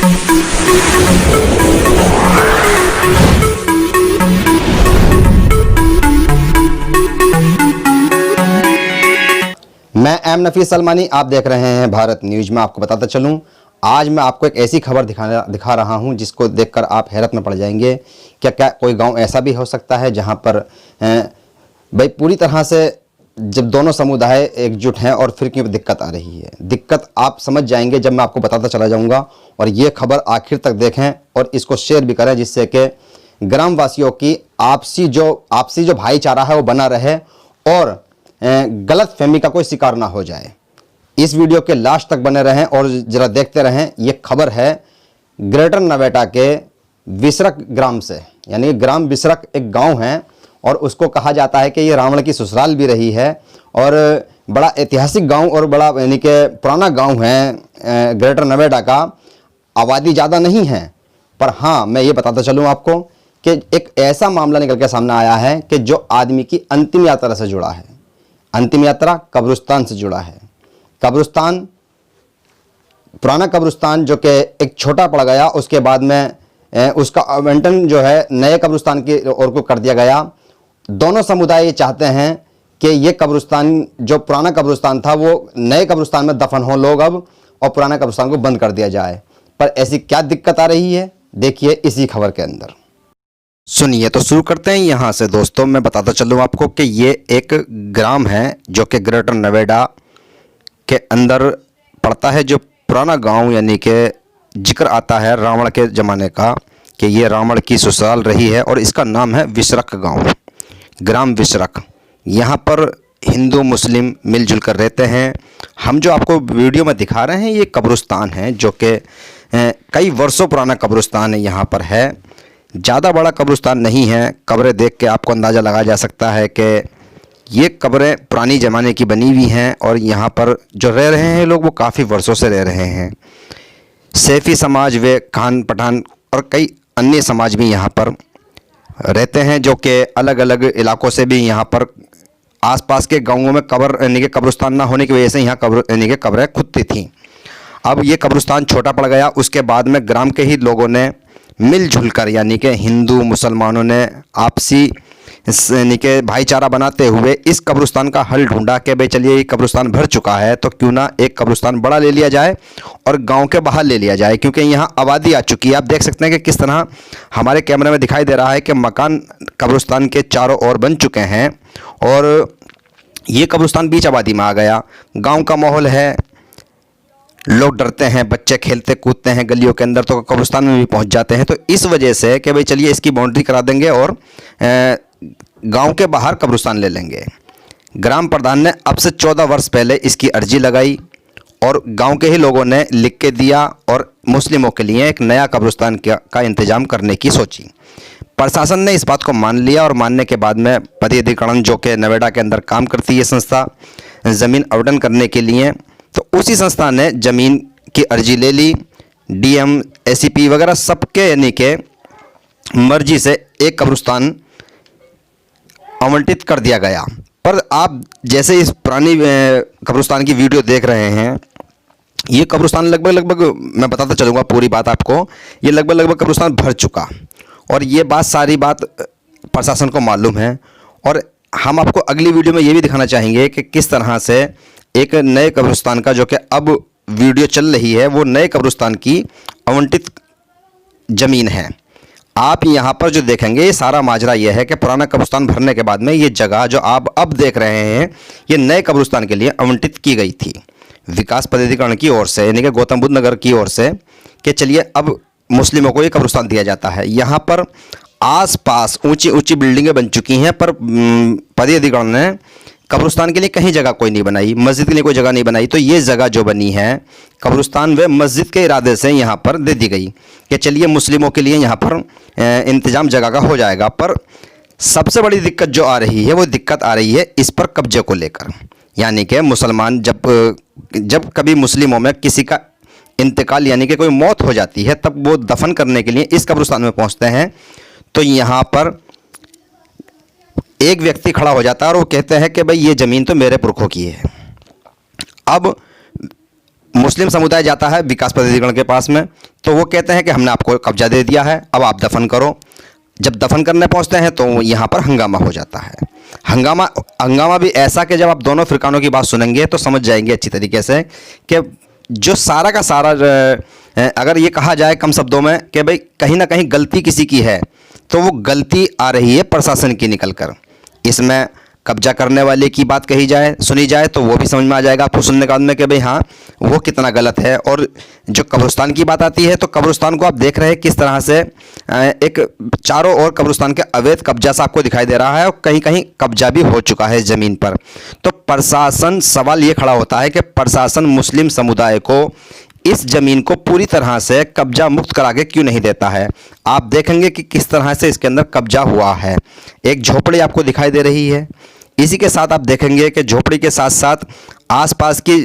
मैं एम नफीस सलमानी, आप देख रहे हैं भारत न्यूज में। आपको बताता चलूं, आज मैं आपको एक ऐसी खबर दिखा रहा हूं जिसको देखकर आप हैरत में पड़ जाएंगे। क्या कोई गांव ऐसा भी हो सकता है जहां पर भाई पूरी तरह से जब दोनों समुदाय एकजुट हैं और फिर क्यों दिक्कत आ रही है। दिक्कत आप समझ जाएंगे जब मैं आपको बताता चला जाऊंगा। और ये खबर आखिर तक देखें और इसको शेयर भी करें, जिससे कि ग्रामवासियों की आपसी जो भाईचारा है वो बना रहे और गलत फहमी का कोई शिकार ना हो जाए। इस वीडियो के लास्ट तक बने रहें और जरा देखते रहें। ये खबर है ग्रेटर नवेटा के विसरक ग्राम से, यानी ग्राम विसरक एक गांव है और उसको कहा जाता है कि ये रावण की ससुराल भी रही है और बड़ा ऐतिहासिक गांव और बड़ा यानी कि पुराना गांव है ग्रेटर नवेटा का। आबादी ज़्यादा नहीं है, पर हाँ मैं ये बताता चलूँ आपको कि एक ऐसा मामला निकल के सामने आया है कि जो आदमी की अंतिम यात्रा से जुड़ा है। अंतिम यात्रा कब्रिस्तान से जुड़ा है। कब्रिस्तान, पुराना कब्रिस्तान जो कि एक छोटा पड़ गया, उसके बाद में उसका आवंटन जो है नए कब्रिस्तान की ओर को कर दिया गया। दोनों समुदाय ये चाहते हैं कि ये कब्रिस्तान जो पुराना कब्रिस्तान था वो नए कब्रिस्तान में दफन हो लोग अब, और पुराना कब्रिस्तान को बंद कर दिया जाए। पर ऐसी क्या दिक्कत आ रही है, देखिए इसी खबर के अंदर। सुनिए तो शुरू करते हैं यहाँ से। दोस्तों मैं बताता चलूँ आपको कि ये एक ग्राम है जो कि ग्रेटर नवेटा के अंदर पड़ता है। जो पुराना गांव यानी कि जिक्र आता है रावण के ज़माने का कि ये रावण की ससुराल रही है और इसका नाम है विसरक गांव, ग्राम विसरक। यहाँ पर हिंदू मुस्लिम मिलजुल कर रहते हैं। हम जो आपको वीडियो में दिखा रहे हैं ये कब्रिस्तान है जो कि कई वर्षों पुराना कब्रिस्तान है। यहाँ पर है, ज़्यादा बड़ा कब्रिस्तान नहीं है। कब्रें देख के आपको अंदाज़ा लगाया जा सकता है कि ये कब्रें पुरानी ज़माने की बनी हुई हैं और यहाँ पर जो रह रहे हैं लोग वो काफ़ी वर्षों से रह रहे हैं। सैफ़ी समाज व खान पठान और कई अन्य समाज भी यहाँ पर रहते हैं जो कि अलग अलग इलाकों से भी यहाँ पर आसपास के गाँवों में कब्र यानी कि कब्रिस्तान ना होने की वजह से यहाँ कब्र यानी कि कब्रें खुदती थीं। अब ये कब्रिस्तान छोटा पड़ गया। उसके बाद में ग्राम के ही लोगों ने मिलजुल कर यानी कि हिंदू मुसलमानों ने आपसी यानी कि भाईचारा बनाते हुए इस कब्रिस्तान का हल ढूंढा कि भाई चलिए ये कब्रिस्तान भर चुका है तो क्यों ना एक कब्रिस्तान बड़ा ले लिया जाए और गांव के बाहर ले लिया जाए, क्योंकि यहाँ आबादी आ चुकी है। आप देख सकते हैं कि किस तरह हमारे कैमरे में दिखाई दे रहा है कि मकान कब्रिस्तान के चारों ओर बन चुके हैं और ये कब्रिस्तान बीच आबादी में आ गया। गाँव का माहौल है, लोग डरते हैं, बच्चे खेलते कूदते हैं गलियों के अंदर तो कब्रिस्तान में भी पहुंच जाते हैं। तो इस वजह से कि भाई चलिए इसकी बाउंड्री करा देंगे और गांव के बाहर कब्रिस्तान ले लेंगे। ग्राम प्रधान ने अब से 14 वर्ष पहले इसकी अर्जी लगाई और गांव के ही लोगों ने लिख के दिया और मुस्लिमों के लिए एक नया कब्रिस्तान का इंतजाम करने की सोची। प्रशासन ने इस बात को मान लिया और मानने के बाद में पदाधिकरण जो कि नवेटा के अंदर काम करती है संस्था ज़मीन आवंटन करने के लिए, तो उसी संस्था ने ज़मीन की अर्जी ले ली। डीएम, एसीपी वगैरह सबके यानी कि मर्जी से एक कब्रिस्तान आवंटित कर दिया गया। पर आप जैसे इस पुरानी कब्रिस्तान की वीडियो देख रहे हैं, ये कब्रिस्तान लगभग मैं बताता चलूँगा पूरी बात आपको, ये लगभग कब्रिस्तान भर चुका और ये सारी बात प्रशासन को मालूम है। और हम आपको अगली वीडियो में ये भी दिखाना चाहेंगे कि किस तरह से एक नए कब्रिस्तान का जो कि अब वीडियो चल रही है वो नए कब्रिस्तान की आवंटित ज़मीन है। आप यहाँ पर जो देखेंगे ये सारा माजरा ये है कि पुराना कब्रिस्तान भरने के बाद में ये जगह जो आप अब देख रहे हैं ये नए कब्रिस्तान के लिए आवंटित की गई थी विकास प्राधिकरण की ओर से, यानी कि गौतम बुद्ध नगर की ओर से, कि चलिए अब मुस्लिमों को ये कब्रिस्तान दिया जाता है। यहाँ पर आसपास ऊंची ऊंची बिल्डिंगें बन चुकी हैं पर प्राधिकरण ने कब्रिस्तान के लिए कहीं जगह कोई नहीं बनाई, मस्जिद के लिए कोई जगह नहीं बनाई। तो ये जगह जो बनी है कब्रिस्तान व मस्जिद के इरादे से यहाँ पर दे दी गई कि चलिए मुस्लिमों के लिए यहाँ पर इंतज़ाम जगह का हो जाएगा। पर सबसे बड़ी दिक्कत जो आ रही है वो दिक्कत आ रही है इस पर कब्जे को लेकर। यानी कि मुसलमान जब कभी मुस्लिमों में किसी का इंतकाल यानी कि कोई मौत हो जाती है तब वो दफन करने के लिए इस कब्रिस्तान में पहुँचते हैं। तो यहाँ पर एक व्यक्ति खड़ा हो जाता है और वो कहते हैं कि भाई ये ज़मीन तो मेरे पुरखों की है। अब मुस्लिम समुदाय जाता है विकास प्राधिकरण के पास में, तो वो कहते हैं कि हमने आपको कब्जा दे दिया है, अब आप दफन करो। जब दफन करने पहुंचते हैं तो यहाँ पर हंगामा हो जाता है। हंगामा भी ऐसा कि जब आप दोनों फिरकानों की बात सुनेंगे तो समझ जाएंगे अच्छी तरीके से कि जो सारा का सारा अगर ये कहा जाए कम शब्दों में कि भाई कहीं ना कहीं गलती किसी की है, तो वो गलती आ रही है प्रशासन की निकल कर। इसमें कब्जा करने वाले की बात कही जाए, सुनी जाए, तो वो भी समझ में आ जाएगा आपको सुनने के बाद में कि भाई हाँ वो कितना गलत है। और जो कब्रिस्तान की बात आती है, तो कब्रिस्तान को आप देख रहे हैं किस तरह से एक चारों ओर कब्रिस्तान के अवैध कब्जा सा आपको दिखाई दे रहा है, और कहीं कहीं कब्जा भी हो चुका है ज़मीन पर। तो प्रशासन, सवाल ये खड़ा होता है कि प्रशासन मुस्लिम समुदाय को इस ज़मीन को पूरी तरह से कब्जा मुक्त करा के क्यों नहीं देता है। आप देखेंगे कि किस तरह से इसके अंदर कब्जा हुआ है। एक झोपड़ी आपको दिखाई दे रही है, इसी के साथ आप देखेंगे कि झोपड़ी के साथ साथ आसपास की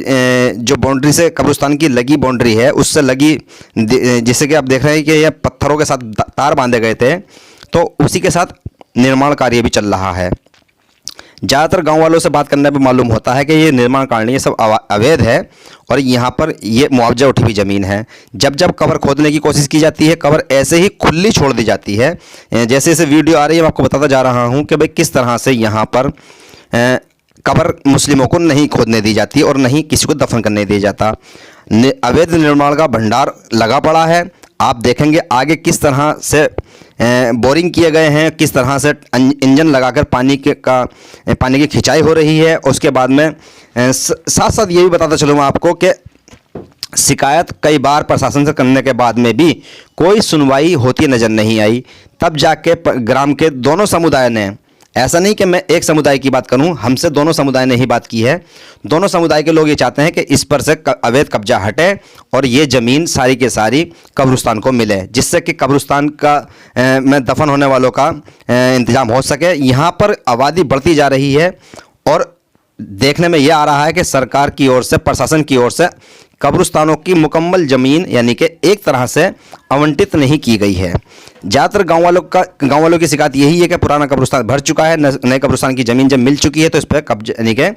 जो बाउंड्री से कब्रिस्तान की लगी बाउंड्री है, उससे लगी, जिससे कि आप देख रहे हैं कि ये पत्थरों के साथ तार बांधे गए थे, तो उसी के साथ निर्माण कार्य भी चल रहा है। ज़्यादातर गांव वालों से बात करने पर मालूम होता है कि ये निर्माण कार्य ये सब अवैध है, और यहाँ पर ये मुआवजा उठी हुई ज़मीन है। जब जब कब्र खोदने की कोशिश की जाती है, कब्र ऐसे ही खुली छोड़ दी जाती है। जैसे जैसे वीडियो आ रही है मैं आपको बताता जा रहा हूँ कि भाई किस तरह से यहाँ पर कब्र मुस्लिमों को नहीं खोदने दी जाती और नहीं किसी को दफन करने दिया जाता। अवैध निर्माण का भंडार लगा पड़ा है। आप देखेंगे आगे किस तरह से बोरिंग किए गए हैं, किस तरह से इंजन लगाकर पानी की खिंचाई हो रही है। उसके बाद में साथ साथ ये भी बताता चलूँगा आपको कि शिकायत कई बार प्रशासन से करने के बाद में भी कोई सुनवाई होती नज़र नहीं आई। तब जाके ग्राम के दोनों समुदाय ने, ऐसा नहीं कि मैं एक समुदाय की बात करूं, हमसे दोनों समुदाय ने ही बात की है। दोनों समुदाय के लोग ये चाहते हैं कि इस पर से अवैध कब्जा हटे और ये ज़मीन सारी के सारी कब्रिस्तान को मिले, जिससे कि कब्रिस्तान का में दफन होने वालों का इंतज़ाम हो सके। यहाँ पर आबादी बढ़ती जा रही है और देखने में ये आ रहा है कि सरकार की ओर से, प्रशासन की ओर से कब्रिस्तानों की मुकम्मल ज़मीन यानी कि एक तरह से आवंटित नहीं की गई है। ज़्यादातर गांव वालों की शिकायत यही है कि पुराना कब्रिस्तान भर चुका है, नए कब्रिस्तान की ज़मीन जब मिल चुकी है तो इस पर कब्जा यानी कि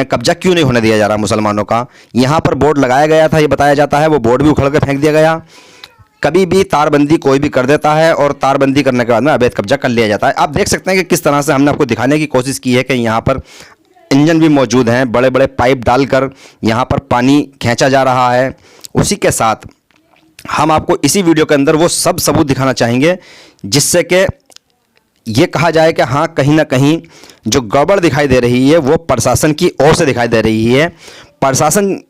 कब्जा क्यों नहीं होने दिया जा रहा मुसलमानों का। यहाँ पर बोर्ड लगाया गया था, ये बताया जाता है, वो बोर्ड भी उखड़ कर फेंक दिया गया। कभी भी तारबंदी कोई भी कर देता है और तारबंदी करने के बाद में अवैध कब्जा कर लिया जाता है। आप देख सकते हैं कि किस तरह से हमने आपको दिखाने की कोशिश की है कि यहाँ पर इंजन भी मौजूद हैं, बड़े बड़े पाइप डालकर यहाँ पर पानी खींचा जा रहा है। उसी के साथ हम आपको इसी वीडियो के अंदर वो सब सबूत दिखाना चाहेंगे जिससे कि ये कहा जाए कि हाँ कहीं ना कहीं जो गड़बड़ दिखाई दे रही है वो प्रशासन की ओर से दिखाई दे रही है। प्रशासन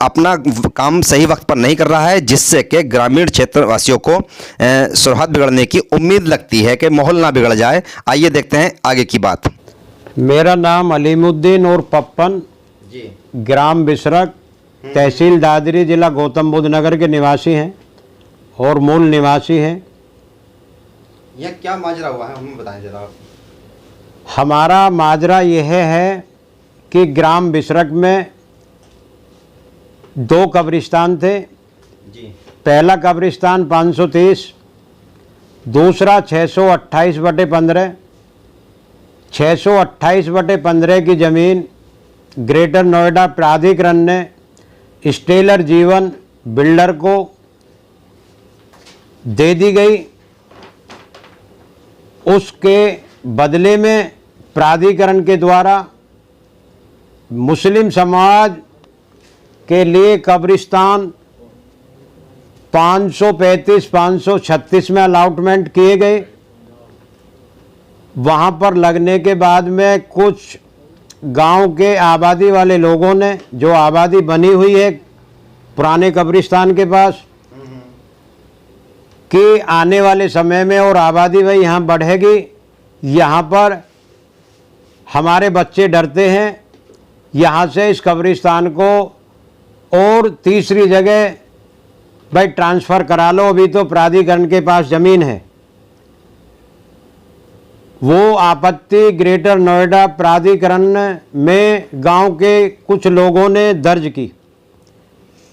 अपना काम सही वक्त पर नहीं कर रहा है, जिससे कि ग्रामीण क्षेत्र वासियों को सुरहद बिगड़ने की उम्मीद लगती है कि माहौल ना बिगड़ जाए। आइए देखते हैं आगे की बात। मेरा नाम अलीमुद्दीन और पप्पन जी, ग्राम बिसरक, तहसील दादरी, जिला गौतम बुद्ध नगर के निवासी हैं और मूल निवासी हैं। यह क्या माजरा हुआ है हमें बताएं जरा आप। हमारा माजरा यह है कि ग्राम बिसरक में 2 कब्रिस्तान थे जी। पहला कब्रिस्तान 530, दूसरा 628/15। 628/15 की ज़मीन ग्रेटर नोएडा प्राधिकरण ने स्टेलर जीवन बिल्डर को दे दी गई। उसके बदले में प्राधिकरण के द्वारा मुस्लिम समाज के लिए कब्रिस्तान 535-536 में अलॉटमेंट किए गए। वहाँ पर लगने के बाद में कुछ गांव के आबादी वाले लोगों ने, जो आबादी बनी हुई है पुराने कब्रिस्तान के पास, कि आने वाले समय में और आबादी भाई यहाँ बढ़ेगी, यहाँ पर हमारे बच्चे डरते हैं, यहाँ से इस कब्रिस्तान को और तीसरी जगह भाई ट्रांसफ़र करा लो, अभी तो प्राधिकरण के पास ज़मीन है। वो आपत्ति ग्रेटर नोएडा प्राधिकरण में गांव के कुछ लोगों ने दर्ज की,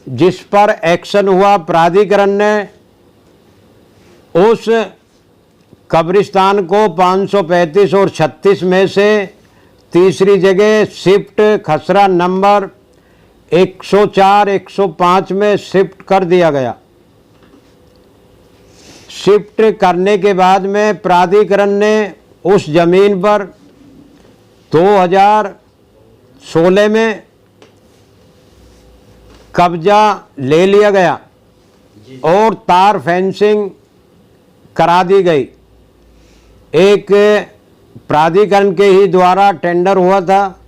जिस पर एक्शन हुआ। प्राधिकरण ने उस कब्रिस्तान को 535 और 36 में से तीसरी जगह शिफ्ट खसरा नंबर 104, 105 में शिफ्ट कर दिया गया। शिफ्ट करने के बाद में प्राधिकरण ने उस जमीन पर 2016 में कब्जा ले लिया गया और तार फेंसिंग करा दी गई। एक प्राधिकरण के ही द्वारा टेंडर हुआ था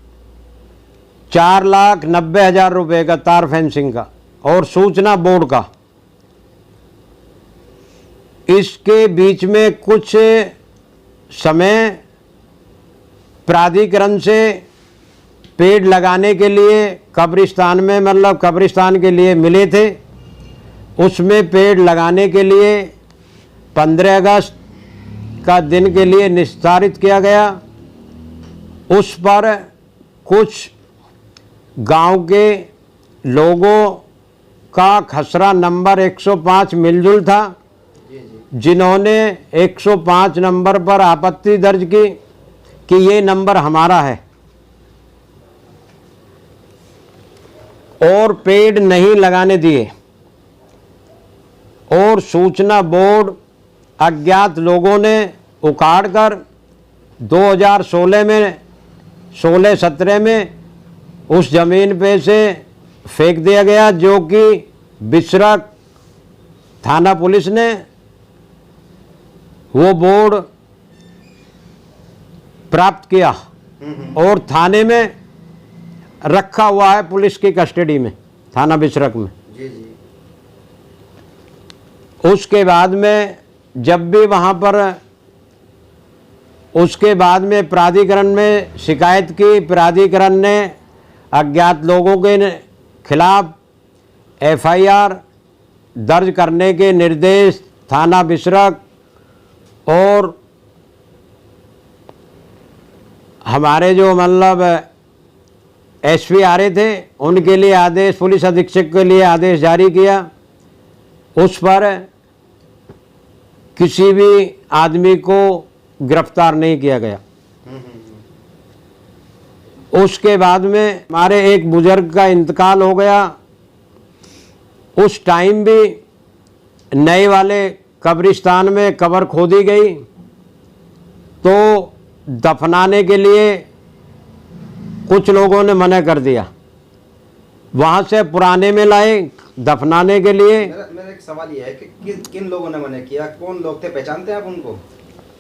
4,90,000 रुपये का तार फेंसिंग का और सूचना बोर्ड का। इसके बीच में कुछ समय प्राधिकरण से पेड़ लगाने के लिए कब्रिस्तान में मतलब कब्रिस्तान के लिए मिले थे। उसमें पेड़ लगाने के लिए 15 अगस्त का दिन के लिए निर्धारित किया गया। उस पर कुछ गांव के लोगों का खसरा नंबर 105 मिलजुल था, जिन्होंने 105 नंबर पर आपत्ति दर्ज की कि ये नंबर हमारा है और पेड़ नहीं लगाने दिए। और सूचना बोर्ड अज्ञात लोगों ने उखाड़कर 2016 में 16-17 में उस जमीन पे से फेंक दिया गया, जो कि बिसरक थाना पुलिस ने वो बोर्ड प्राप्त किया और थाने में रखा हुआ है पुलिस की कस्टडी में, थाना बिसरक में। जी जी। उसके बाद में जब भी वहाँ पर उसके बाद में प्राधिकरण में शिकायत की, प्राधिकरण ने अज्ञात लोगों के खिलाफ FIR दर्ज करने के निर्देश थाना बिसरक और हमारे जो मतलब SP आ रहे थे उनके लिए आदेश, पुलिस अधीक्षक के लिए आदेश जारी किया। उस पर किसी भी आदमी को गिरफ्तार नहीं किया गया। उसके बाद में हमारे एक बुजुर्ग का इंतकाल हो गया। उस टाइम भी नए वाले कब्रिस्तान में कब्र खोदी गई, तो दफनाने के लिए कुछ लोगों ने मना कर दिया। वहाँ से पुराने में लाए दफनाने के लिए। मेरा एक सवाल ये है कि किन लोगों ने मना किया, कौन लोग थे, पहचानते हैं आप उनको?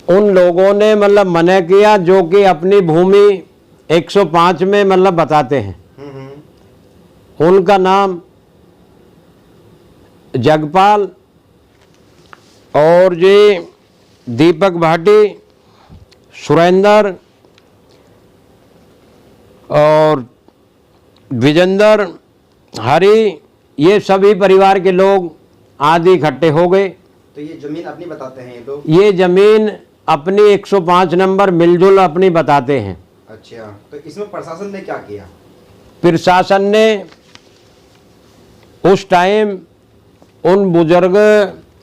उन लोगों ने मतलब मना किया जो कि अपनी भूमि 105 में मतलब बताते हैं। उनका नाम जगपाल और जी दीपक भाटी, सुरेंद्र और विजेंद्र, हरि, ये सभी परिवार के लोग आदि इकट्ठे हो गए। तो ये जमीन अपनी बताते हैं ये लोग? ये जमीन अपनी 105 नंबर मिलजुल अपनी बताते हैं। अच्छा, तो इसमें प्रशासन ने क्या किया? प्रशासन ने उस टाइम उन बुजुर्ग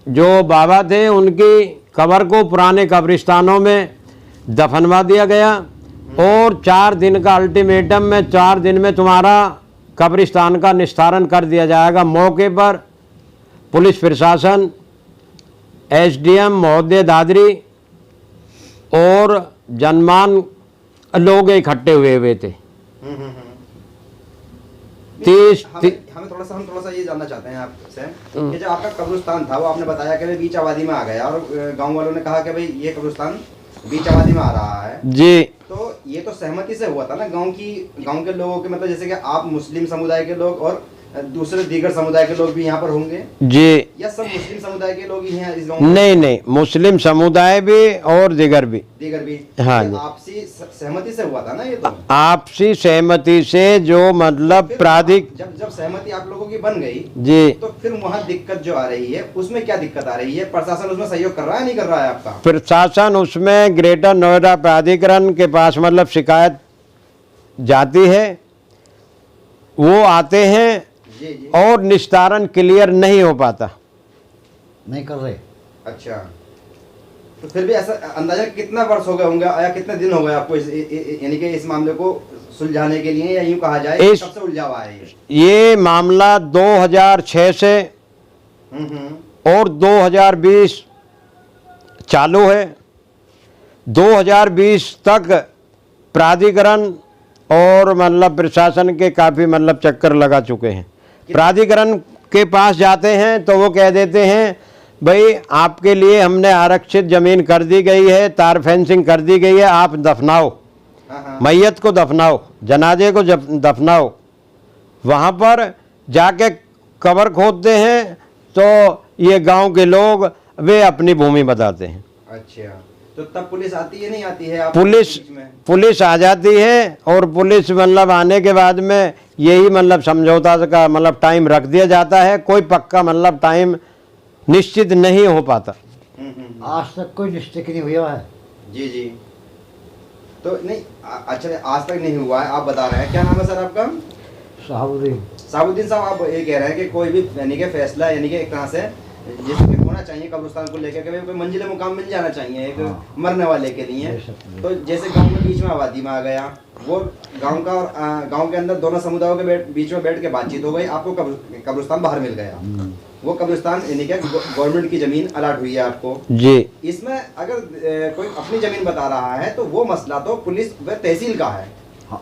जो बाबा थे उनकी कब्र को पुराने कब्रिस्तानों में दफनवा दिया गया और 4 दिन का अल्टीमेटम में 4 दिन में तुम्हारा कब्रिस्तान का निस्तारण कर दिया जाएगा। मौके पर पुलिस प्रशासन, SDM महोदय दादरी और जनमान लोग इकट्ठे हुए थे। 30 हमें थोड़ा सा ये जानना चाहते हैं आपसे कि जो आपका कब्रिस्तान था वो आपने बताया कि बीच आबादी में आ गया और गांव वालों ने कहा कि भाई ये कब्रिस्तान बीच आबादी में आ रहा है जी। तो ये तो सहमति से हुआ था ना गांव के लोगों के, मतलब जैसे कि आप मुस्लिम समुदाय के लोग और दूसरे दीगर समुदाय के लोग भी यहाँ पर होंगे जी, या सब मुस्लिम समुदाय के लोग ही हैं इस गांव में? नहीं, मुस्लिम समुदाय भी और दीगर भी। हाँ जी। आपसी सहमति से हुआ था ना ये? तो आपसी सहमति से जो मतलब जब सहमति आप लोगों की बन गई जी, तो फिर वहाँ दिक्कत जो आ रही है उसमें क्या दिक्कत आ रही है? प्रशासन उसमें सहयोग कर रहा है, नहीं कर रहा है आपका? प्रशासन उसमें ग्रेटर नोएडा प्राधिकरण के पास मतलब शिकायत जाती है, वो आते हैं जी। और निस्तारण क्लियर नहीं हो पाता, नहीं कर रहे। अच्छा, तो फिर भी ऐसा अंदाजा कितना वर्ष हो गए होंगे या कितने दिन हो गए आपको यानी कि इस मामले को सुलझाने के लिए, या यूं कहा जाए इस- कब से उलझा हुआ है ये? ये मामला 2006 से और 2020 चालू है। 2020 तक प्राधिकरण और मतलब प्रशासन के काफ़ी मतलब चक्कर लगा चुके हैं। प्राधिकरण के पास जाते हैं तो वो कह देते हैं भाई आपके लिए हमने आरक्षित ज़मीन कर दी गई है, तार फेंसिंग कर दी गई है, आप दफनाओ, मैयत को दफनाओ, जनाजे को दफनाओ। वहाँ पर जाके कब्र खोदते हैं तो ये गांव के लोग वे अपनी भूमि बताते हैं। अच्छा, तो तब पुलिस आती है नहीं आती है आप पुलिस बीच में? पुलिस आ जाती है और पुलिस मतलब आने के बाद में यही मतलब समझौता का मतलब टाइम रख दिया जाता है। कोई पक्का मतलब टाइम निश्चित नहीं हो पाता। आज तक कोई निश्चित नहीं हुआ है। जी जी, तो नहीं अच्छा, आज तक नहीं हुआ है आप बता रहे हैं। क्या नाम है सर आपका? साहुद्दीन। साबुद्दीन साहब, आप ये कह रहे हैं कि कोई भी यानी कि फैसला यानी कि एक तरह से जैसे कि होना चाहिए कब्रिस्तान को लेकर के कोई मंजिल मुकाम मिल जाना चाहिए एक मरने वाले के लिए। तो जैसे गांव में बीच में आबादी में आ गया, वो गांव का और गांव के अंदर दोनों समुदायों के बीच में बैठ के बातचीत हो गई, आपको कब्रिस्तान बाहर मिल गया। वो कब्रिस्तान यानी कि गवर्नमेंट की जमीन अलाट हुई है आपको जी। इसमें अगर कोई अपनी जमीन बता रहा है तो वो मसला तो पुलिस व तहसील का है।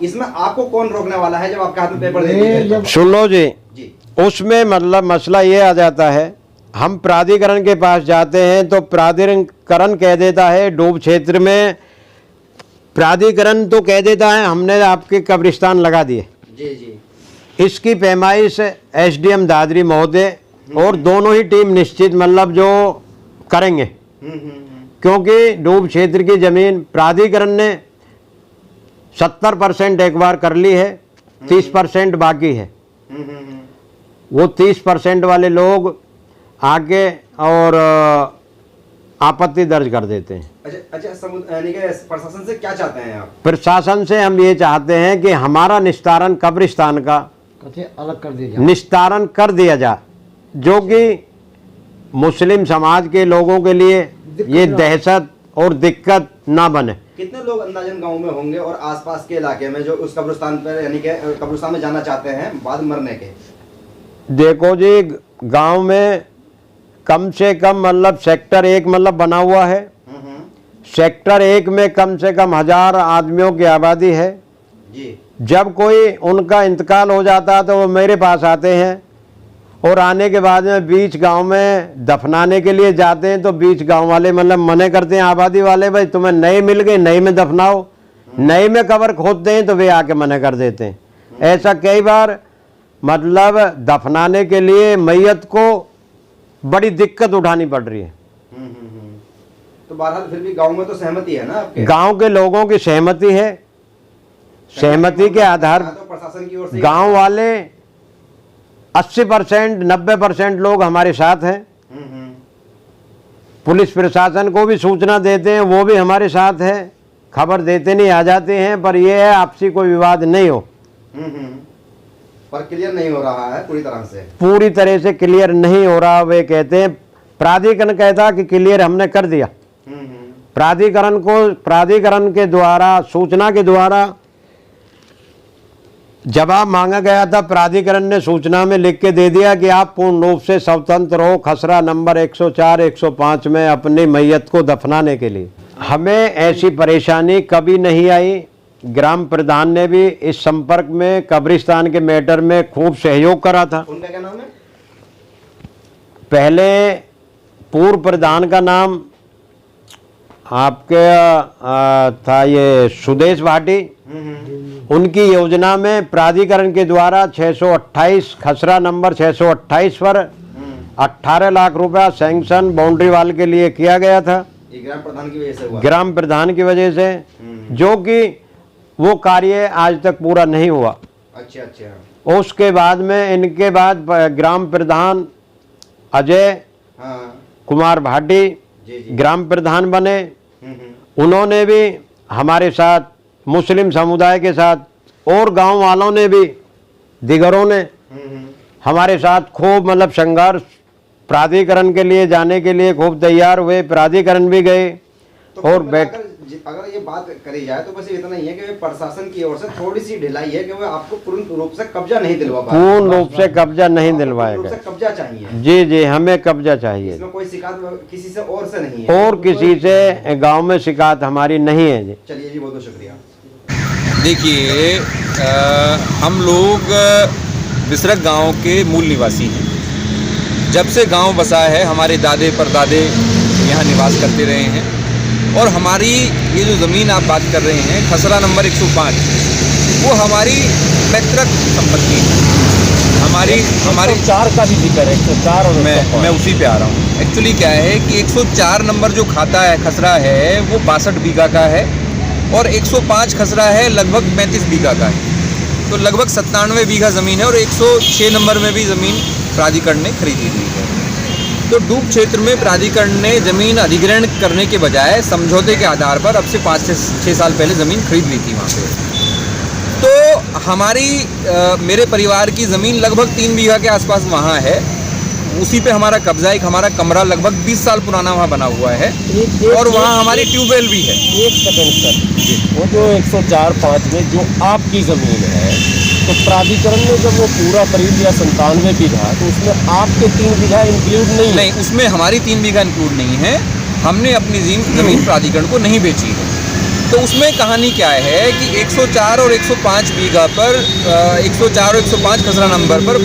इसमें आपको कौन रोकने वाला है जब आपके हाथ में पेपर दे दिए? सुन लो जी, जी उसमें मतलब मसला ये आ जाता है, हम प्राधिकरण के पास जाते हैं तो प्राधिकरण कह देता है डूब क्षेत्र में, प्राधिकरण तो कह देता है हमने आपके कब्रिस्तान लगा दिए। जी जी, इसकी पैमाइश एसडीएम दादरी महोदय और दोनों ही टीम निश्चित मतलब जो करेंगे, क्योंकि डूब क्षेत्र की ज़मीन प्राधिकरण ने 70% एक बार कर ली है, 30% बाकी है। वो 30% वाले लोग आके और आपत्ति दर्ज कर देते हैं। अच्छा यानी कि प्रशासन से क्या चाहते हैं आप? प्रशासन से हम ये चाहते हैं कि हमारा निस्तारण कब्रिस्तान का कहते अलग कर दिया जाए। निस्तारण कर दिया जाए, जो कि मुस्लिम समाज के लोगों के लिए ये दहशत और दिक्कत ना बने। कितने लोग अंदाजन गांव में होंगे और आसपास के इलाके में जो उस कब्रिस्तान पर यानी कि कब्रिस्तान में जाना चाहते हैं बाद मरने के? देखो जी, गांव में कम से कम मतलब सेक्टर 1 मतलब बना हुआ है। सेक्टर 1 में कम से कम 1000 आदमियों की आबादी है जी। जब कोई उनका इंतकाल हो जाता है तो वो मेरे पास आते हैं और आने के बाद में बीच गांव में दफनाने के लिए जाते हैं तो बीच गांव वाले मतलब मने करते हैं, आबादी वाले, भाई तुम्हें नए मिल गए, नए में दफनाओ। नए में कब्र खोदते हैं तो वे आके मने कर देते हैं। ऐसा कई बार मतलब दफनाने के लिए मैयत को बड़ी दिक्कत उठानी पड़ रही है। तो बहरहाल फिर भी गांव में तो सहमति है ना आपके? गांव के लोगों की सहमति है। सहमति के आधार तो प्रशासन की ओर से गांव वाले 80% 90% लोग हमारे साथ हैं। पुलिस प्रशासन को भी सूचना देते हैं, वो भी हमारे साथ है, खबर देते नहीं आ जाते हैं, पर यह है आपसी कोई विवाद नहीं हो। पर क्लियर नहीं हो रहा है पूरी तरह से? पूरी तरह से क्लियर नहीं हो रहा। वे कहते हैं, प्राधिकरण कहता कि क्लियर हमने कर दिया। प्राधिकरण के द्वारा सूचना के द्वारा जवाब मांगा गया था। प्राधिकरण ने सूचना में लिख के दे दिया कि आप पूर्ण रूप से स्वतंत्र हो खसरा नंबर 104 105 में अपनी मैयत को दफनाने के लिए। हमें ऐसी परेशानी कभी नहीं आई। ग्राम प्रधान ने भी इस संपर्क में कब्रिस्तान के मैटर में खूब सहयोग करा था। उनका क्या नाम है? पहले पूर्व प्रधान का नाम आपके था ये सुदेश भाटी। उनकी योजना में प्राधिकरण के द्वारा 628 खसरा नंबर 628 पर 18 लाख रुपया सैंक्शन बाउंड्री वाल के लिए किया गया था। ये ग्राम प्रधान की वजह से हुआ? ग्राम प्रधान की वजह से, जो कि वो कार्य आज तक पूरा नहीं हुआ। अच्छा अच्छा। उसके बाद में इनके बाद ग्राम प्रधान अजय कुमार भाटी ग्राम प्रधान बने। उन्होंने भी हमारे साथ, मुस्लिम समुदाय के साथ और गांव वालों ने भी, दिगरों ने हमारे साथ खूब मतलब संघर्ष, प्राधिकरण के लिए जाने के लिए खूब तैयार हुए। प्राधिकरण भी गए तो और बैठ अगर ये बात करी जाए तो बस इतना ही है कि प्रशासन की ओर से थोड़ी सी ढिलाई है कि वो आपको पूर्ण रूप से कब्जा नहीं दिलवा पा रहा। पूर्ण रूप से कब्जा नहीं पूर्ण दिलवाएगा। रूप से कब्जा चाहिए। जी जी, हमें कब्जा चाहिए। इसमें कोई शिकायत किसी से और से नहीं है? और किसी से गांव में शिकायत हमारी नहीं है जी। चलिए जी, बहुत बहुत शुक्रिया। देखिए, हम लोग बिसरक गांव के मूल निवासी हैं। जब से गांव बसा है, हमारे दादे परदादे यहाँ निवास करते रहे हैं। और हमारी ये जो ज़मीन आप बात कर रहे हैं, खसरा नंबर 105, वो हमारी पैतृक संपत्ति है। हमारी 104 का भी जिक्र है, 104 और मैं उसी पे आ रहा हूँ। एक्चुअली क्या है कि 104 नंबर जो खाता है खसरा है वो 62 बीघा का है, और 105 खसरा है लगभग 35 बीघा का है। तो लगभग 97 बीघा ज़मीन है, और 106 नंबर में भी ज़मीन प्राधिकरण ने खरीदी हुई है। तो डूब क्षेत्र में प्राधिकरण ने ज़मीन अधिग्रहण करने के बजाय समझौते के आधार पर अब से 5 से 6 साल पहले ज़मीन खरीद ली थी वहाँ पे। तो हमारी मेरे परिवार की ज़मीन लगभग 3 बीघा के आसपास वहाँ है। उसी पे हमारा कब्जा, एक हमारा कमरा लगभग 20 साल पुराना वहाँ बना हुआ है, और वहाँ हमारी ट्यूबवेल भी है। एक सेकंड सर, वो जो 104-5 में जो आपकी ज़मीन है, तो प्राधिकरण ने जब वो पूरा खरीद लिया 97 बीघा, तो उसमें आपके 3 बीघा इंक्लूड नहीं, उसमें हमारी 3 बीघा इंक्लूड नहीं है। हमने अपनी ज़मीन प्राधिकरण को नहीं बेची है। तो उसमें कहानी क्या है कि 104 और 105 बीघा पर 104 और 105 खसरा नंबर पर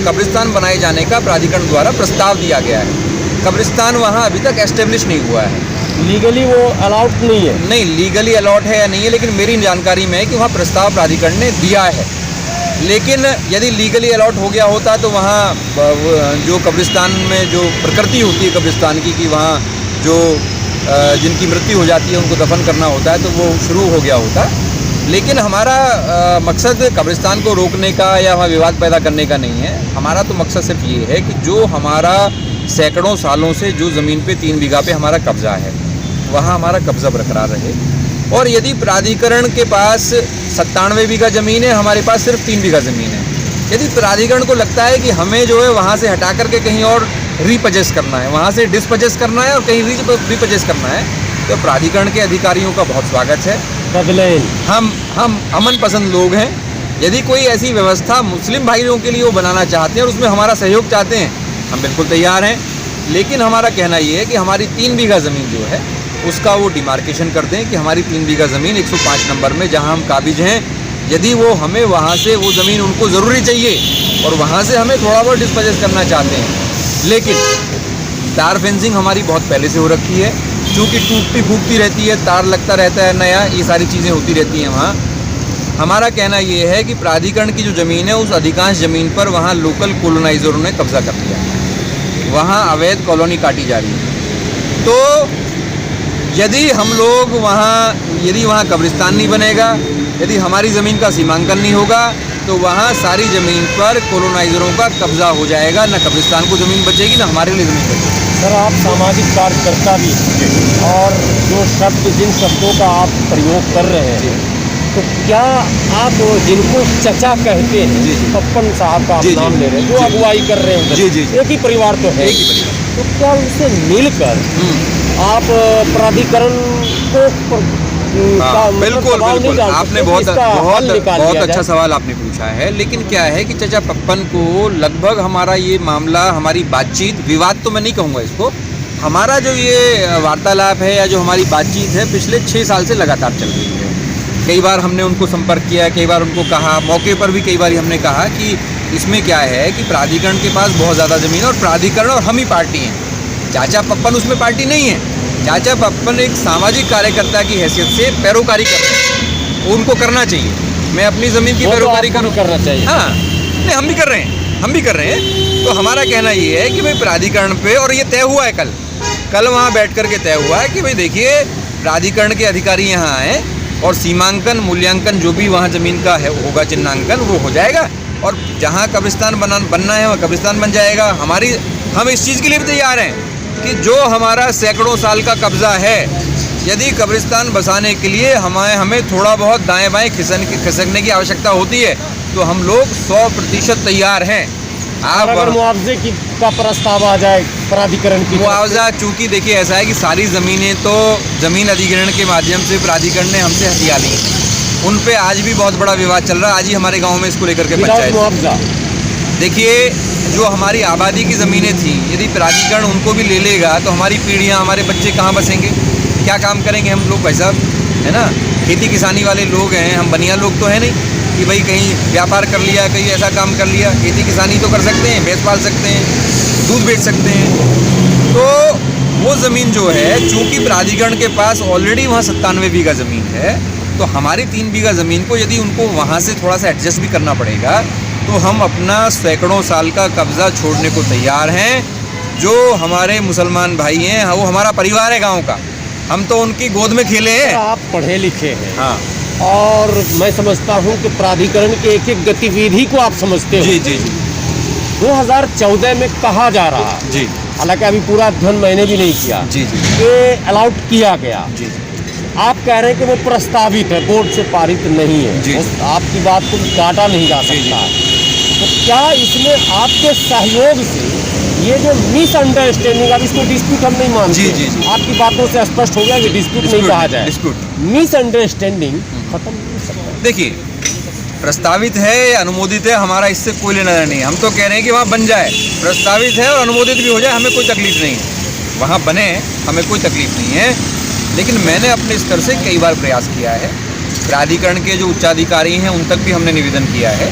कब्रिस्तान बनाए जाने का प्राधिकरण द्वारा प्रस्ताव दिया गया है। कब्रिस्तान वहाँ अभी तक एस्टेब्लिश नहीं हुआ है। लीगली वो अलाउड नहीं है? नहीं, लीगली अलॉट है या नहीं है, लेकिन मेरी जानकारी में है कि वहाँ प्रस्ताव प्राधिकरण ने दिया है। लेकिन यदि लीगली अलॉट हो गया होता तो वहाँ जो कब्रिस्तान में जो प्रकृति होती है कब्रिस्तान की, कि वहाँ जो जिनकी मृत्यु हो जाती है उनको दफन करना होता है, तो वो शुरू हो गया होता। लेकिन हमारा मकसद कब्रिस्तान को रोकने का या वहाँ विवाद पैदा करने का नहीं है। हमारा तो मकसद सिर्फ ये है कि जो हमारा सैकड़ों सालों से जो ज़मीन पे 3 बीघा पे हमारा कब्जा है, वहाँ हमारा कब्जा बरकरार रहे। और यदि प्राधिकरण के पास 97 बीघा ज़मीन है, हमारे पास सिर्फ 3 बीघा ज़मीन है, यदि प्राधिकरण को लगता है कि हमें जो है वहाँ से हटा करके कहीं और रीपजेस करना है, वहाँ से डिसपजेस करना है और कहीं रीपजेस करना है, तो प्राधिकरण के अधिकारियों का बहुत स्वागत है। बदलें। हम अमन पसंद लोग हैं। यदि कोई ऐसी व्यवस्था मुस्लिम भाइयों के लिए वो बनाना चाहते हैं और उसमें हमारा सहयोग चाहते हैं, हम बिल्कुल तैयार हैं। लेकिन हमारा कहना ये है कि हमारी 3 बीघा ज़मीन जो है उसका वो डिमार्केशन कर दें कि हमारी 3 बीघा ज़मीन 105 नंबर में जहाँ हम काबिज हैं, यदि वो हमें वहाँ से वो ज़मीन उनको ज़रूरी चाहिए और वहाँ से हमें थोड़ा बहुत डिस्पजेस करना चाहते हैं, लेकिन तार फेंसिंग हमारी बहुत पहले से हो रखी है। क्योंकि टूटती फूटती रहती है, तार लगता रहता है नया, ये सारी चीज़ें होती रहती हैं वहाँ। हमारा कहना ये है कि प्राधिकरण की जो ज़मीन है उस अधिकांश ज़मीन पर वहाँ लोकल कॉलोनाइजरों ने कब्जा कर लिया है, वहाँ अवैध कॉलोनी काटी जा रही है। तो यदि हम लोग यदि वहाँ कब्रिस्तान नहीं बनेगा, यदि हमारी ज़मीन का सीमांकन नहीं होगा, तो वहाँ सारी ज़मीन पर कॉलोनाइजरों का कब्जा हो जाएगा। न कब्रिस्तान को ज़मीन बचेगी, न हमारे लिए ज़मीन बचेगी। सर, आप सामाजिक कार्यकर्ता भी हैं और जिन शब्दों का आप प्रयोग कर रहे हैं, तो क्या आप जिनको चचा कहते हैं, पप्पन साहब का आप नाम ले रहे हैं, जो अगुवाई कर रहे हैं, एक ही परिवार तो है, तो क्या उनसे मिलकर आप प्राधिकरण को बिल्कुल आपने बहुत अच्छा सवाल आपने पूछा है। लेकिन क्या है कि चचा पप्पन को लगभग हमारा ये मामला, हमारी बातचीत, विवाद तो मैं नहीं कहूँगा इसको, हमारा जो ये वार्तालाप है या जो हमारी बातचीत है पिछले 6 साल से लगातार चल रही है। कई बार हमने उनको संपर्क किया, कई बार उनको कहा, मौके पर भी कई बार हमने कहा कि इसमें क्या है कि प्राधिकरण के पास बहुत ज़्यादा ज़मीन है और प्राधिकरण और हम ही पार्टी हैं। चाचा पप्पन उसमें पार्टी नहीं है। चाचा पप्पन एक सामाजिक कार्यकर्ता की हैसियत से पैरोकारी कर रहे हैं, उनको करना चाहिए। मैं अपनी ज़मीन की पैरोकारी करना चाहिए। हाँ, नहीं, हम भी कर रहे हैं। तो हमारा कहना ये है कि भाई प्राधिकरण पे, और ये तय हुआ है कल वहाँ बैठ कर के तय हुआ है कि भाई देखिए, प्राधिकरण के अधिकारी यहाँ आए और सीमांकन, मूल्यांकन जो भी वहाँ ज़मीन का है होगा, चिन्हांकन, वो हो जाएगा, और जहाँ कब्रिस्तान बनना है वहाँ कब्रिस्तान बन जाएगा। हम इस चीज़ के लिए भी तैयार हैं कि जो हमारा सैकड़ों साल का कब्ज़ा है, यदि कब्रिस्तान बसाने के लिए हमें थोड़ा बहुत दाएं बाएं खिसकने की आवश्यकता होती है, तो हम लोग 100% तैयार हैं। आप अगर मुआवजे की का प्रस्ताव आ जाए प्राधिकरण की? मुआवजा, चूंकि देखिए ऐसा है कि सारी ज़मीनें तो ज़मीन अधिग्रहण के माध्यम से प्राधिकरण ने हमसे हथिया ली हैं। उन पे आज भी बहुत बड़ा विवाद चल रहा है। आज ही हमारे गांव में इसको लेकर के पंचायत। मुआवजा देखिए, जो हमारी आबादी की ज़मीनें थी, यदि प्राधिकरण उनको भी ले लेगा तो हमारी पीढ़ियां, हमारे बच्चे कहाँ बसेंगे, क्या काम करेंगे हम लोग? भाई साहब, है ना, खेती किसानी वाले लोग हैं हम, बनिया लोग तो है नहीं कि भाई कहीं व्यापार कर लिया, कहीं ऐसा काम कर लिया। खेती किसानी तो कर सकते हैं, भैंस पाल सकते हैं, दूध बेच सकते हैं। तो वो ज़मीन जो है, चूँकि प्राधिकरण के पास ऑलरेडी वहाँ 97 बीघा ज़मीन है, तो हमारी 3 बीघा ज़मीन को यदि उनको वहाँ से थोड़ा सा एडजस्ट भी करना पड़ेगा तो हम अपना सैकड़ों साल का कब्ज़ा छोड़ने को तैयार हैं। जो हमारे मुसलमान भाई हैं, वो हमारा परिवार है गाँव का, हम तो उनकी गोद में खेले हैं। आप पढ़े लिखे हैं, हाँ, और मैं समझता हूँ कि प्राधिकरण के एक एक गतिविधि को आप समझते हो। जी जी जी 2014 में कहा जा रहा है, जी हालांकि अभी पूरा अध्ययन मैंने भी नहीं किया, जी जी कि अलाउट किया गया। जी आप कह रहे हैं कि वो प्रस्तावित है, बोर्ड से पारित नहीं है। जी। आपकी बात को काटा नहीं जा जी, जी। सकता। तो क्या इसमें आपके सहयोग से ये जो मिसअंडरस्टैंडिंग, अब इसको डिस्प्यूट हम नहीं मानते, जी, जी, जी। आपकी बातों से स्पष्ट हो गया कि डिस्प्यूट नहीं कहा जाए, डिस्प्यूट। मिसअंडरस्टैंडिंग खत्म नहीं हो सकता? देखिए, प्रस्तावित है या अनुमोदित है, हमारा इससे कोई लेना देना नहीं है। हम तो कह रहे हैं कि वहाँ बन जाए, प्रस्तावित है और अनुमोदित भी हो जाए, हमें कोई तकलीफ नहीं है। वहाँ बने, हमें कोई तकलीफ नहीं है। लेकिन मैंने अपने स्तर से कई बार प्रयास किया है, प्राधिकरण के जो उच्चाधिकारी हैं उन तक भी हमने निवेदन किया है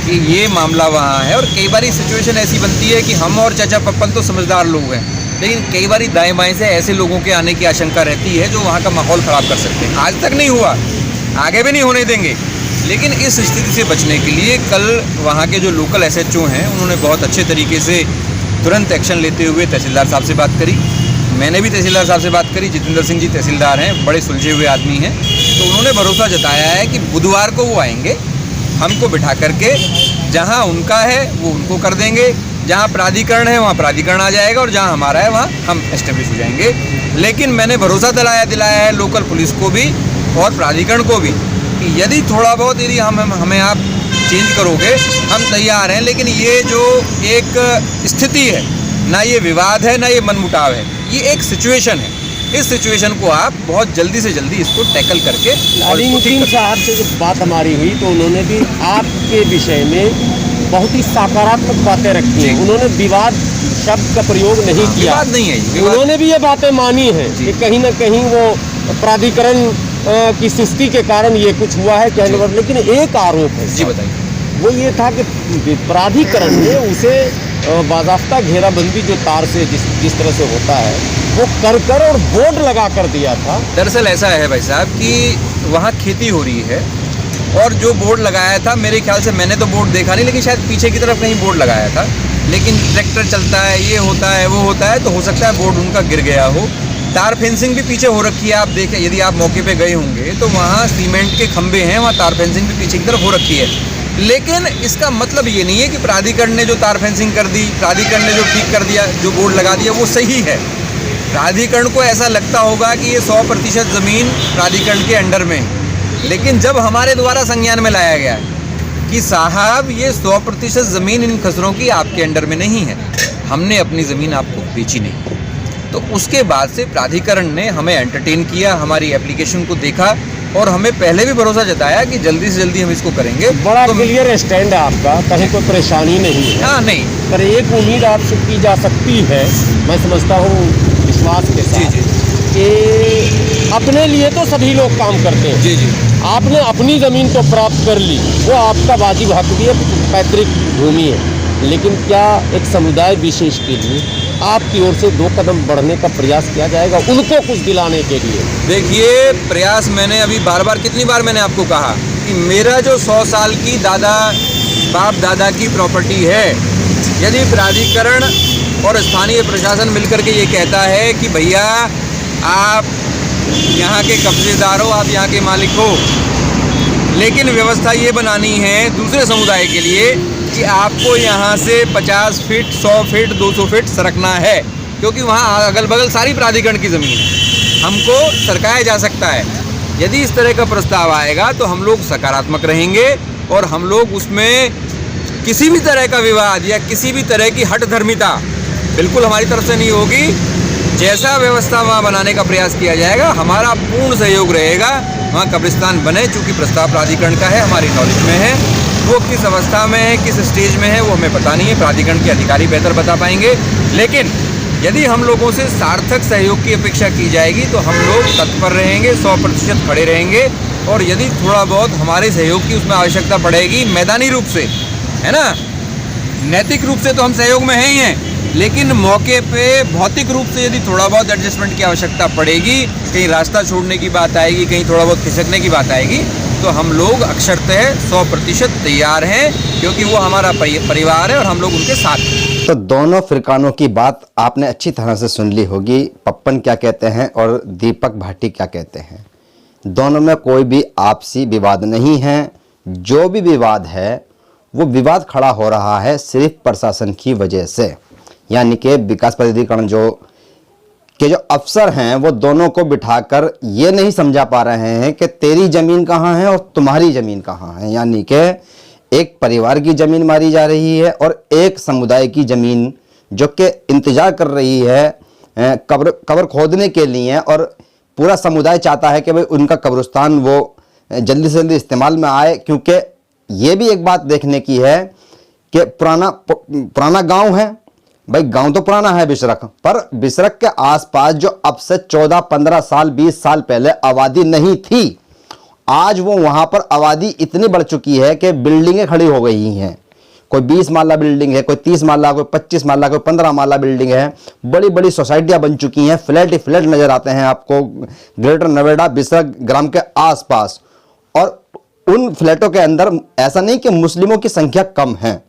कि ये मामला वहाँ है। और कई बार सिचुएशन ऐसी बनती है कि हम और चाचा पप्पन तो समझदार लोग हैं, लेकिन कई बार दाएं बाएं से ऐसे लोगों के आने की आशंका रहती है जो वहाँ का माहौल ख़राब कर सकते हैं। आज तक नहीं हुआ, आगे भी नहीं होने देंगे। लेकिन इस स्थिति से बचने के लिए कल वहाँ के जो लोकल SHO हैं उन्होंने बहुत अच्छे तरीके से तुरंत एक्शन लेते हुए तहसीलदार साहब से बात करी। मैंने भी तहसीलदार साहब से बात करी। जितेंद्र सिंह जी तहसीलदार हैं, बड़े सुलझे हुए आदमी हैं, तो उन्होंने भरोसा जताया है कि बुधवार को वो आएंगे, हमको बिठा करके जहाँ उनका है वो उनको कर देंगे, जहाँ प्राधिकरण है वहाँ प्राधिकरण आ जाएगा, और जहाँ हमारा है वहाँ हम एस्टेब्लिश हो जाएंगे। लेकिन मैंने भरोसा दिलाया है लोकल पुलिस को भी और प्राधिकरण को भी कि यदि थोड़ा बहुत यदि हमें आप चेंज करोगे, हम तैयार हैं। लेकिन ये जो एक स्थिति है, ना ये विवाद है ना ये मनमुटाव है, ये एक सिचुएशन है। इस सिचुएशन को आप बहुत जल्दी से जल्दी इसको टैकल करके और इसको ठीक लालिन साहब से जब बात हमारी हुई तो उन्होंने भी आपके विषय में बहुत ही सकारात्मक बातें रखी हैं। उन्होंने विवाद शब्द का प्रयोग नहीं किया। विवाद नहीं है, विवाद उन्होंने भी ये बातें मानी हैं कि कहीं ना कहीं वो प्राधिकरण की सुस्ती के कारण ये कुछ हुआ है कहने पर। लेकिन एक आरोप है, जी बताइए। वो ये था कि प्राधिकरण ने उसे बाज़ाब्ता घेराबंदी जो तार से जिस तरह से होता है वो कर और बोर्ड लगा कर दिया था। दरअसल ऐसा है भाई साहब कि वहाँ खेती हो रही है और जो बोर्ड लगाया था, मेरे ख्याल से मैंने तो बोर्ड देखा नहीं, लेकिन शायद पीछे की तरफ कहीं बोर्ड लगाया था। लेकिन ट्रैक्टर चलता है, ये होता है वो होता है, तो हो सकता है बोर्ड उनका गिर गया हो। तार फेंसिंग भी पीछे हो रखी है, आप देखें, यदि आप मौके पे गए होंगे तो वहाँ सीमेंट के खंभे हैं, वहाँ तार फेंसिंग भी पीछे की तरफ हो रखी है। लेकिन इसका मतलब ये नहीं है कि प्राधिकरण ने जो तार फेंसिंग कर दी, प्राधिकरण ने जो ठीक कर दिया, जो बोर्ड लगा दिया वो सही है। प्राधिकरण को ऐसा लगता होगा कि ये 100% ज़मीन प्राधिकरण के अंडर में है, लेकिन जब हमारे द्वारा संज्ञान में लाया गया कि साहब ये 100% ज़मीन इन खसरों की आपके अंडर में नहीं है, हमने अपनी ज़मीन आपको बेची नहीं, तो उसके बाद से प्राधिकरण ने हमें एंटरटेन किया, हमारी एप्लीकेशन को देखा और हमें पहले भी भरोसा जताया कि जल्दी से जल्दी हम इसको करेंगे। बड़ा तो क्लियर स्टैंड है आपका, कहीं कोई परेशानी नहीं है। हाँ, नहीं, पर एक उम्मीद आपसे की जा सकती है, मैं समझता हूँ विश्वास के साथ, जी, कि अपने लिए तो सभी लोग काम करते हैं। जी जी आपने अपनी ज़मीन तो प्राप्त कर ली, वो आपका वाजिब हक भी है, पैतृक भूमि है, लेकिन क्या एक समुदाय विशेष के लिए आपकी ओर से 2 कदम बढ़ने का प्रयास किया जाएगा उनको कुछ दिलाने के लिए? देखिए, प्रयास मैंने अभी बार बार, कितनी बार मैंने आपको कहा कि मेरा जो 100 साल की बाप दादा की प्रॉपर्टी है, यदि प्राधिकरण और स्थानीय प्रशासन मिलकर के ये कहता है कि भैया आप यहाँ के कब्जेदार हो, आप यहाँ के मालिक हो, लेकिन व्यवस्था ये बनानी है दूसरे समुदाय के लिए कि आपको यहाँ से 50 फीट, 100 फीट, 200 फीट सरकना है, क्योंकि वहाँ अगल बगल सारी प्राधिकरण की ज़मीन है, हमको सरकाया जा सकता है। यदि इस तरह का प्रस्ताव आएगा तो हम लोग सकारात्मक रहेंगे और हम लोग उसमें किसी भी तरह का विवाद या किसी भी तरह की हठधर्मिता बिल्कुल हमारी तरफ से नहीं होगी। जैसा व्यवस्था वहाँ बनाने का प्रयास किया जाएगा, हमारा पूर्ण सहयोग रहेगा वहाँ कब्रिस्तान बने। चूँकि प्रस्ताव प्राधिकरण का है, हमारी नॉलेज में है, वो किस अवस्था में है, किस स्टेज में है, वो हमें पता नहीं है, प्राधिकरण के अधिकारी बेहतर बता पाएंगे। लेकिन यदि हम लोगों से सार्थक सहयोग की अपेक्षा की जाएगी तो हम लोग तत्पर रहेंगे, 100% खड़े रहेंगे। और यदि थोड़ा बहुत हमारे सहयोग की उसमें आवश्यकता पड़ेगी मैदानी रूप से, है ना, नैतिक रूप से तो हम सहयोग में हैं ही हैं, लेकिन मौके पे भौतिक रूप से यदि थोड़ा बहुत एडजस्टमेंट की आवश्यकता पड़ेगी, कहीं रास्ता छोड़ने की बात आएगी, कहीं थोड़ा बहुत खिसकने की बात आएगी, तो हम लोग अक्षरतः 100% तैयार हैं, क्योंकि वो हमारा परिवार है और हम लोग उनके साथ हैं। तो दोनों फिरकानों की बात आपने अच्छी तरह से सुन ली होगी। पप्पन क्या कहते हैं और दीपक भाटी क्या कहते हैं। दोनों में कोई भी आपसी विवाद नहीं है। जो भी विवाद है वो विवाद खड़ा हो रहा है सिर्फ प्रशासन की वजह से, यानी कि विकास प्राधिकरण जो अफसर हैं वो दोनों को बिठाकर ये नहीं समझा पा रहे हैं कि तेरी ज़मीन कहाँ है और तुम्हारी ज़मीन कहाँ है। यानी कि एक परिवार की ज़मीन मारी जा रही है और एक समुदाय की ज़मीन जो कि इंतज़ार कर रही है कब्र खोदने के लिए, और पूरा समुदाय चाहता है कि भाई उनका कब्रिस्तान वो जल्दी से जल्दी इस्तेमाल में आए। क्योंकि ये भी एक बात देखने की है कि पुराना गांव है भाई, गांव तो पुराना है बिशरख, पर बिशरख के आसपास जो अब से 14, 15 साल, 20 साल पहले आबादी नहीं थी, आज वो वहां पर आबादी इतनी बढ़ चुकी है कि बिल्डिंगें खड़ी हो गई हैं। कोई 20 माला बिल्डिंग है, कोई 30 माला, कोई 25 माला, कोई 15 माला बिल्डिंग है। बड़ी बड़ी सोसाइटियां बन चुकी हैं, फ्लैट ही फ्लैट नजर आते हैं आपको ग्रेटर नोएडा बिशरख ग्राम के आसपास। और उन फ्लैटों के अंदर ऐसा नहीं कि मुस्लिमों की संख्या कम है,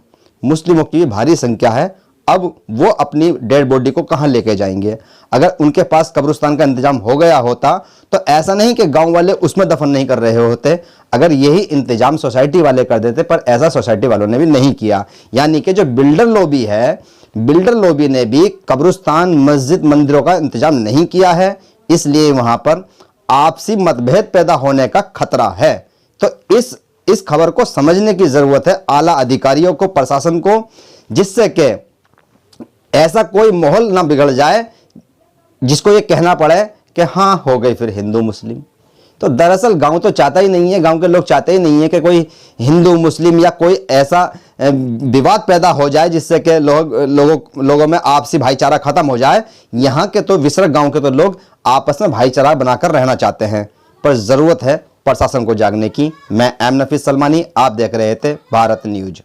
मुस्लिमों की भी भारी संख्या है। अब वो अपनी डेड बॉडी को कहां लेके जाएंगे। अगर उनके पास कब्रिस्तान का इंतजाम हो गया होता तो ऐसा नहीं कि गांव वाले उसमें दफन नहीं कर रहे होते, अगर यही इंतजाम सोसाइटी वाले कर देते, पर ऐसा सोसाइटी वालों ने भी नहीं किया। यानी कि जो बिल्डर लॉबी है, बिल्डर लॉबी ने भी कब्रिस्तान, मस्जिद, मंदिरों का इंतजाम नहीं किया है, इसलिए वहां पर आपसी मतभेद पैदा होने का खतरा है। तो इस खबर को समझने की जरूरत है आला अधिकारियों को, प्रशासन को, जिससे कि ऐसा कोई माहौल ना बिगड़ जाए जिसको ये कहना पड़े कि हाँ हो गई फिर हिंदू मुस्लिम। तो दरअसल गांव तो चाहता ही नहीं है, गांव के लोग चाहते ही नहीं है कि कोई हिंदू मुस्लिम या कोई ऐसा विवाद पैदा हो जाए जिससे कि लोगों में आपसी भाईचारा खत्म हो जाए। यहाँ के तो बिशरख गांव के तो लोग आपस में भाईचारा बनाकर रहना चाहते हैं, पर ज़रूरत है प्रशासन को जागने की। मैं एम नफीस सलमानी, आप देख रहे थे भारत न्यूज।